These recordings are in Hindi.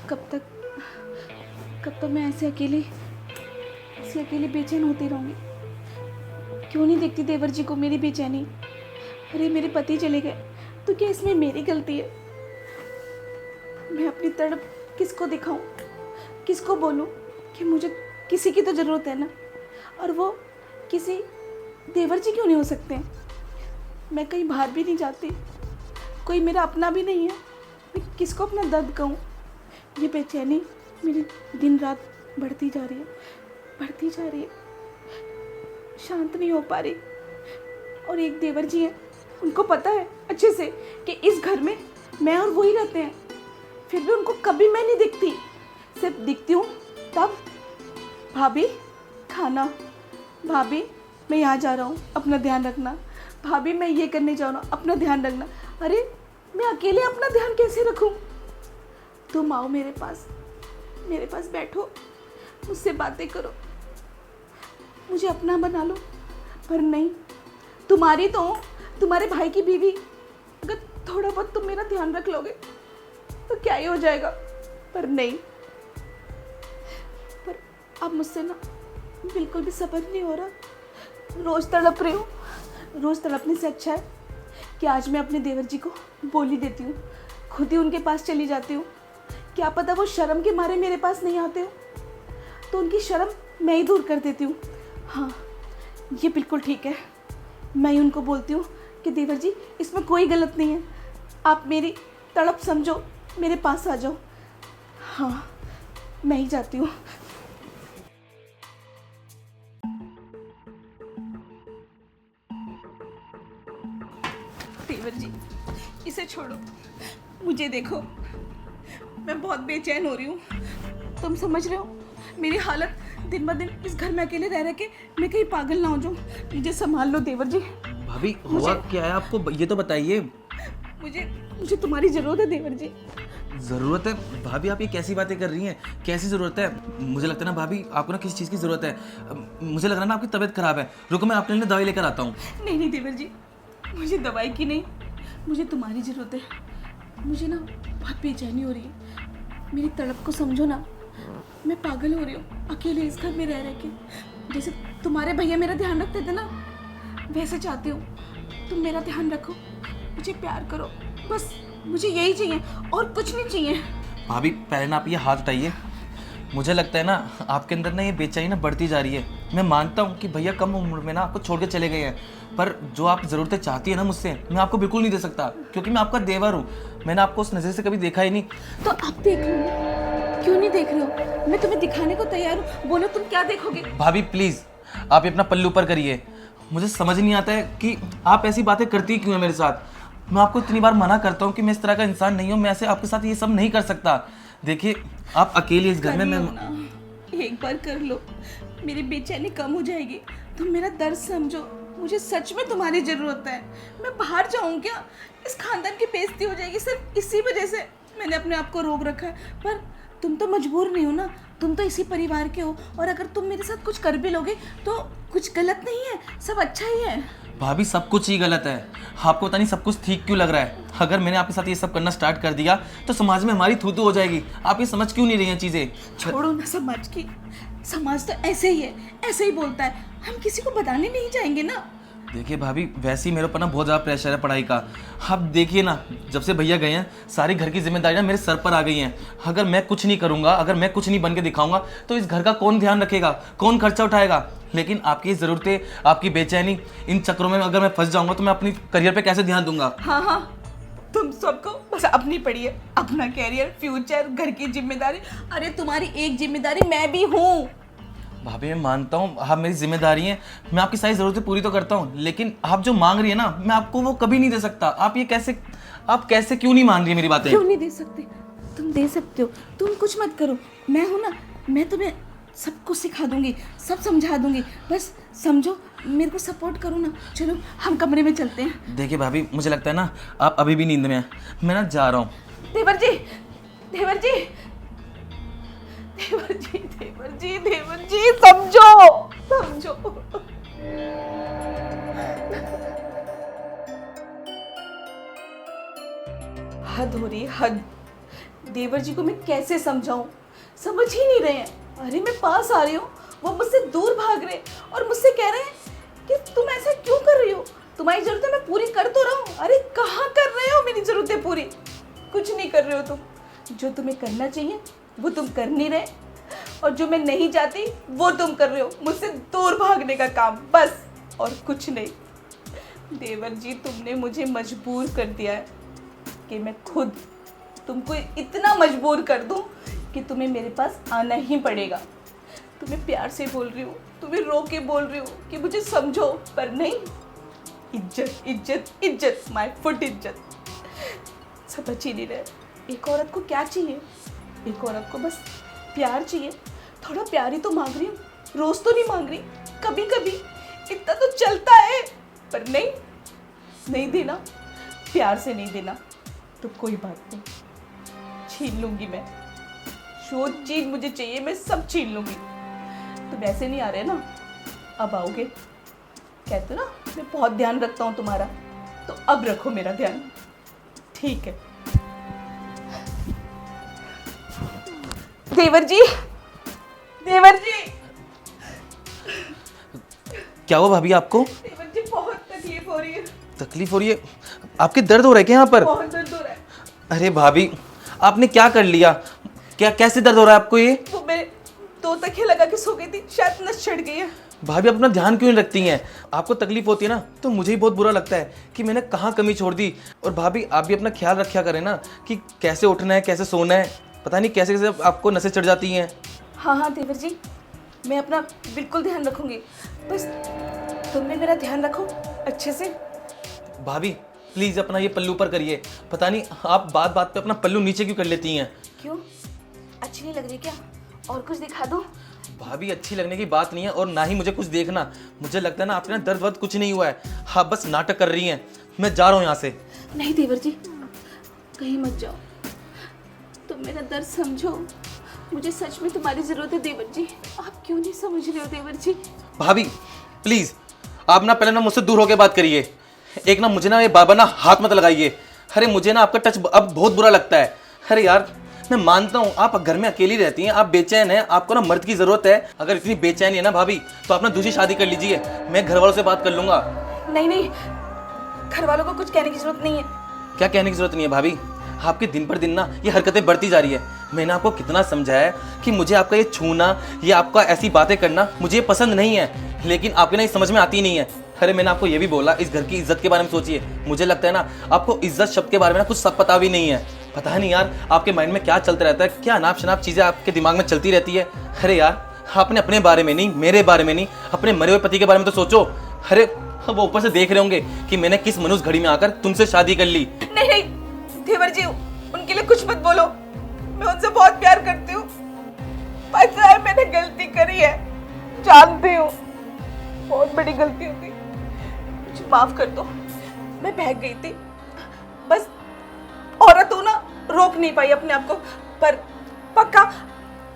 कब तक मैं ऐसे अकेली बेचैन होती रहूँगी? क्यों नहीं देखती देवर जी को मेरी बेचैनी? अरे मेरे पति चले गए तो क्या इसमें मेरी गलती है? मैं अपनी तड़प किसको दिखाऊं, किसको बोलूं कि मुझे किसी की तो ज़रूरत है ना, और वो किसी देवर जी क्यों नहीं हो सकते हैं? मैं कहीं बाहर भी नहीं जाती, कोई मेरा अपना भी नहीं है, मैं किसको अपना दर्द कहूँ? ये बेचैनी मेरी दिन रात बढ़ती जा रही है, शांत नहीं हो पा रही। और एक देवर जी हैं, उनको पता है अच्छे से कि इस घर में मैं और वो ही रहते हैं, फिर भी उनको कभी मैं नहीं दिखती। सिर्फ दिखती हूँ तब, भाभी खाना, भाभी मैं यहाँ जा रहा हूँ अपना ध्यान रखना, भाभी मैं ये करने जा रहा हूँ अपना ध्यान रखना। अरे मैं अकेले अपना ध्यान कैसे रखूँ? तुम आओ मेरे पास बैठो, मुझसे बातें करो, मुझे अपना बना लो। पर नहीं, तुम्हारी तो हूँ, तुम्हारे भाई की बीवी, अगर थोड़ा बहुत तुम मेरा ध्यान रख लोगे तो क्या ही हो जाएगा। पर नहीं, पर अब मुझसे ना बिल्कुल भी सब्र नहीं हो रहा। रोज़ तड़प रही हूँ, रोज़ तड़पने से अच्छा है कि आज मैं अपने देवर जी को बोल ही देती हूँ, खुद ही उनके पास चली जाती हूँ। क्या पता वो शर्म के मारे मेरे पास नहीं आते हो, तो उनकी शर्म मैं ही दूर कर देती हूँ। हाँ, ये बिल्कुल ठीक है, मैं ही उनको बोलती हूँ कि देवर जी इसमें कोई गलत नहीं है, आप मेरी तड़प समझो, मेरे पास आ जाओ। हाँ, मैं ही जाती हूँ। देवर जी इसे छोड़ो, मुझे देखो, मैं बहुत बेचैन हो रही हूँ। तुम समझ रहे हो मेरी हालत? दिन ब दिन इस घर में अकेले रह के मैं कहीं पागल ना हो जाऊँ। मुझे संभाल लो देवर जी। भाभी हुआ क्या है आपको, ये तो बताइए। मुझे तुम्हारी ज़रूरत है देवर जी। ज़रूरत है? भाभी आप ये कैसी बातें कर रही हैं? कैसी ज़रूरत है? मुझे लगता है ना भाभी आपको ना किसी चीज़ की ज़रूरत है। मुझे लग रहा है ना आपकी तबीयत ख़राब है। रुको मैं आपके लिए दवाई लेकर आता हूँ। नहीं देवर जी, मुझे दवाई की नहीं, मुझे तुम्हारी ज़रूरत है। मुझे ना बहुत बेचैनी हो रही है, मेरी तड़प को समझो ना। मैं पागल हो रही हूँ अकेले इस घर में रह के। जैसे तुम्हारे भैया मेरा ध्यान रखते थे ना, वैसे चाहती हूँ तुम मेरा ध्यान रखो, मुझे प्यार करो, बस मुझे यही चाहिए और कुछ नहीं चाहिए। भाभी पहले ना आप ये हाथ उठाइए। मुझे लगता है ना आपके अंदर ना ये बेचैनी ना बढ़ती जा रही है। मैं मानता हूँ कि भैया कम उम्र में ना आपको छोड़ के चले गए हैं, पर जो आप ज़रूरतें चाहती है ना मुझसे, मैं आपको बिल्कुल नहीं दे सकता, क्योंकि मैं आपका देवर हूँ। मैंने आपको उस नज़र से कभी देखा ही नहीं। तो आप देख लो ना, क्यों नहीं देख रहे हो? मैं तुम्हें दिखाने को तैयार हूँ, बोलो तुम क्या देखोगे? भाभी प्लीज़ आप ये अपना पल्लू ऊपर करिए। मुझे समझ नहीं आता है कि आप ऐसी बातें करती क्यों हैं मेरे साथ। मैं आपको इतनी बार मना करता हूँ कि मैं इस तरह का इंसान नहीं हूँ, मैं ऐसे आपके साथ ये सब नहीं कर सकता। देखिए आप अकेले इस घर में, मैं एक बार कर लो, मेरी बेचैनी कम हो जाएगी। तुम मेरा दर्द समझो, मुझे सच में तुम्हारी ज़रूरत है। मैं बाहर जाऊँ क्या? इस खानदान की बेइज्जती हो जाएगी सिर्फ इसी वजह से मैंने अपने आप को रोक रखा है। पर तुम तो मजबूर नहीं हो ना, तुम तो इसी परिवार के हो, और अगर तुम मेरे साथ कुछ कर भी लोगे तो कुछ गलत नहीं है, सब अच्छा ही है। भाभी सब कुछ ही गलत है। आपको पता नहीं सब कुछ ठीक क्यों लग रहा है। अगर मैंने आपके साथ ये सब करना स्टार्ट कर दिया तो समाज में हमारी थू थू हो जाएगी। आप ये समझ क्यों नहीं रही हैं चीज़ें? छोड़ो ना समाज की, समाज तो ऐसे ही है, ऐसे ही बोलता है, हम किसी को बताने नहीं जाएंगे ना। देखिए भाभी वैसे ही मेरे ऊपर ना बहुत ज़्यादा प्रेशर है पढ़ाई का। आप देखिए ना, जब से भैया गए हैं सारी घर की जिम्मेदारियां मेरे सर पर आ गई हैं। अगर मैं कुछ नहीं करूँगा, अगर मैं कुछ नहीं बन के दिखाऊंगा तो इस घर का कौन ध्यान रखेगा, कौन खर्चा उठाएगा? लेकिन आपकी ज़रूरतें, आपकी बेचैनी, इन चक्रों में अगर मैं फंस जाऊँगा तो मैं अपनी करियर पर कैसे ध्यान दूंगा? हाँ, तुम सबको बस अपनी पड़ी है, अपना कैरियर, फ्यूचर, घर की जिम्मेदारी। अरे तुम्हारी एक जिम्मेदारी मैं भी हूँ। भाभी मैं मानता हूँ आप मेरी जिम्मेदारी हैं, मैं आपकी सारी ज़रूरतें पूरी तो करता हूँ, लेकिन आप जो मांग रही है ना मैं आपको वो कभी नहीं दे सकता। आप कैसे क्यों नहीं मान रही है मेरी बातें? क्यों नहीं दे सकते? तुम दे सकते हो, तुम कुछ मत करो, मैं हूँ ना, मैं तुम्हें सब कुछ सिखा दूंगी, सब समझा दूंगी, बस समझो, मेरे को सपोर्ट करो ना। चलो हम कमरे में चलते हैं। देखिए भाभी मुझे लगता है ना आप अभी भी नींद में हैं, मैं ना जा रहा हूँ। देवर जी, देवर जी, देवर जी, देवर जी, देवर जी, समझो, समझो। हद हो रही है, हद। देवर जी को मैं कैसे समझाऊं, समझ ही नहीं रहे हैं। अरे मैं पास आ रही हूँ, वो मुझसे दूर भाग रहे हैं और मुझसे कह रहे हैं कि तुम ऐसा क्यों कर रही हो, तुम्हारी जरूरतें मैं पूरी कर तो रहा हूँ। अरे कहाँ कर रहे हो मेरी जरूरतें पूरी, कुछ नहीं कर रहे हो तुम। जो तुम्हें करना चाहिए वो तुम कर नहीं रहे, और जो मैं नहीं चाहती वो तुम कर रहे हो, मुझसे दूर भागने का काम, बस और कुछ नहीं। देवर जी तुमने मुझे मजबूर कर दिया है कि मैं खुद तुमको इतना मजबूर कर दूं कि तुम्हें मेरे पास आना ही पड़ेगा। तुम्हें प्यार से बोल रही हूँ, तुम्हें रो के बोल रही हूँ कि मुझे समझो, पर नहीं। इज्जत इज्जत इज्जत, माय फुट इज्जत, समझ ही नहीं रहे। एक औरत को क्या चाहिए? एक औरत को बस प्यार चाहिए। थोड़ा प्यार ही तो मांग रही हूँ, रोज तो नहीं मांग रही, कभी कभी इतना तो चलता है। पर नहीं देना, प्यार से नहीं देना तो कोई बात नहीं, छीन लूंगी मैं। जो चीज मुझे चाहिए मैं सब छीन लूंगी। तुम ऐसे नहीं आ रहे ना, अब आओगे। कहते ना मैं बहुत ध्यान रखता हूँ तुम्हारा, तो अब रखो मेरा ध्यान, ठीक है? देवर जी, देवर जी, क्या हुआ भाभी आपको? देवर जी बहुत तकलीफ हो रही है। तकलीफ हो रही है? आपके दर्द हो रहे क्या यहाँ पर? बहुत दर्द हो रहा है। अरे भाभी आपने क्या कर लिया? क्या कैसे दर्द हो रहा है आपको ये? वो मैं 2 तकिया लगा के सो गई थी, शायद नस चढ़ गई है। भाभी अपना ध्यान क्यों नहीं रखती हैं? आपको तकलीफ होती है ना तो मुझे ही बहुत बुरा लगता है कि मैंने कहाँ कमी छोड़ दी। और भाभी आप भी अपना ख्याल रखा करें ना कि कैसे उठना है, कैसे सोना है। पता नहीं कैसे कैसे आपको नसें चढ़ जाती हैं। हाँ देवर जी, मैं अपना बिल्कुल ध्यान रखूंगी, बस तुम भी मेरा ध्यान रखो अच्छे से। भाभी प्लीज़ अपना ये पल्लू पर करिए। पता नहीं आप बात बात पे अपना पल्लू नीचे क्यों कर लेती हैं? क्यों, अच्छी नहीं लग रही क्या? और कुछ दिखा दूं? भाभी अच्छी लगने की बात नहीं है और ना ही मुझे कुछ देखना। मुझे लगता है ना आपके ना दर्द वर्द कुछ नहीं हुआ है, हाँ बस नाटक कर रही हैं। मैं जा रहा हूँ यहाँ से। नहीं देवर जी, कहीं मत जाओ, तुम मेरा दर्द समझो, मुझे सच में तुम्हारी जरूरत है देवर जी। आप क्यों नहीं समझ रहे हो देवर जी? भाभी प्लीज आप ना पहले ना मुझसे दूर होकर बात करिए। एक ना मुझे ना ये बाबा ना हाथ मत लगाइए। अरे मुझे ना आपका टच अब बहुत बुरा लगता है। अरे यार मैं मानता हूँ आप घर में अकेली रहती हैं, आप बेचैन हैं, आपको ना मर्द की जरूरत है। अगर इतनी बेचैनी है ना भाभी तो आप ना दूसरी शादी कर लीजिए, मैं घर वालों से बात कर लूंगा। नहीं, घर वालों को कुछ कहने की जरूरत नहीं है। क्या कहने की जरूरत नहीं है भाभी? आपके दिन पर दिन ना ये हरकतें बढ़ती जा रही है। मैंने आपको कितना समझाया है कि मुझे आपका ये छूना, ये आपका ऐसी बातें करना मुझे पसंद नहीं है, लेकिन आपके ना ये समझ में आती नहीं है। अरे मैंने आपको ये भी बोला इस घर की इज्जत के बारे में सोचिए। मुझे लगता है ना आपको इज्जत शब्द के बारे में ना कुछ सब पता भी नहीं है। पता नहीं यार आपके माइंड में क्या चलता रहता है, क्या अनाप शनाप चीज़ें आपके दिमाग में चलती रहती है। अरे यार आपने अपने बारे में नहीं, मेरे बारे में नहीं, अपने मरे हुए पति के बारे में तो सोचो। अरे वो ऊपर से देख रहे होंगे कि मैंने किस मनुष्य घड़ी में आकर तुमसे शादी कर ली। नहीं देवर जी, उनके लिए कुछ मत बोलो, मैं उनसे बहुत प्यार करती हूँ। पता है मैंने गलती करी है, जानती हूँ, बहुत बड़ी गलती हो गई, मुझे माफ कर दो। मैं बहक गई थी, बस औरत हो ना, रोक नहीं पाई अपने आप को। पर पक्का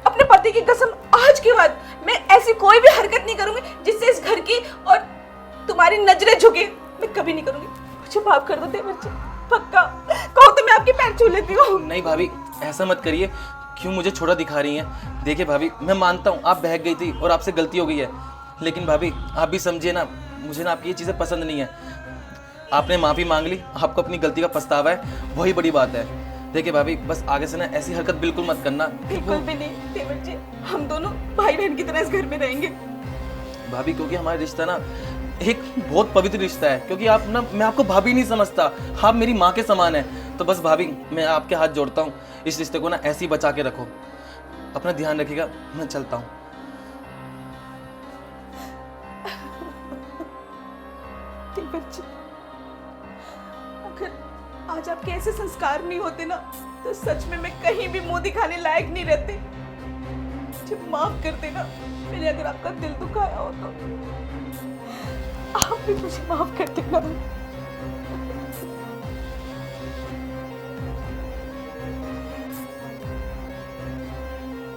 अपने पति की कसम, आज के बाद मैं ऐसी कोई भी हरकत नहीं करूंगी जिससे इस घर की और तुम्हारी नजरें झुके। मैं कभी नहीं करूंगी, मुझे माफ कर दो देवर जी, पक्का। कहो तो मैं आपके पैर छू लेती हूँ। नहीं भाभी ऐसा मत करिए, क्यों मुझे छोटा दिखा रही हैं? देखिए भाभी मैं मानता हूँ आप बहक गई थी और आपसे गलती हो गई है, लेकिन भाभी आप भी समझिए ना, मुझे ना आपकी ये चीज़ें पसंद नहीं है। आपने माफ़ी मांग ली, आपको अपनी गलती का पछतावा है, वही बड़ी बात है। देखिए भाभी बस आगे से ना ऐसी हरकत बिल्कुल मत करना। बिल्कुल भी नहीं देवर जी, हम दोनों भाई बहन की तरह इस घर में रहेंगे। भाभी क्योंकि हमारा रिश्ता ना एक बहुत पवित्र रिश्ता है, क्योंकि आप ना, मैं आपको भाभी नहीं समझता, आप मेरी माँ के समान है। तो बस भाभी मैं आपके हाथ जोड़ता हूँ, इस रिश्ते को ना ऐसे ही बचा के रखो, अपना ध्यान रखिएगा। मैं चलता हूँ। देवर जी, अगर आज आपके ऐसे संस्कार नहीं होते ना तो सच में मैं कहीं भी मुंह दिखाने लायक नहीं रहती। मुझे माफ कर देना, मैंने अगर आपका दिल दुखाया हो तो आप भी मुझे माफ कर देना।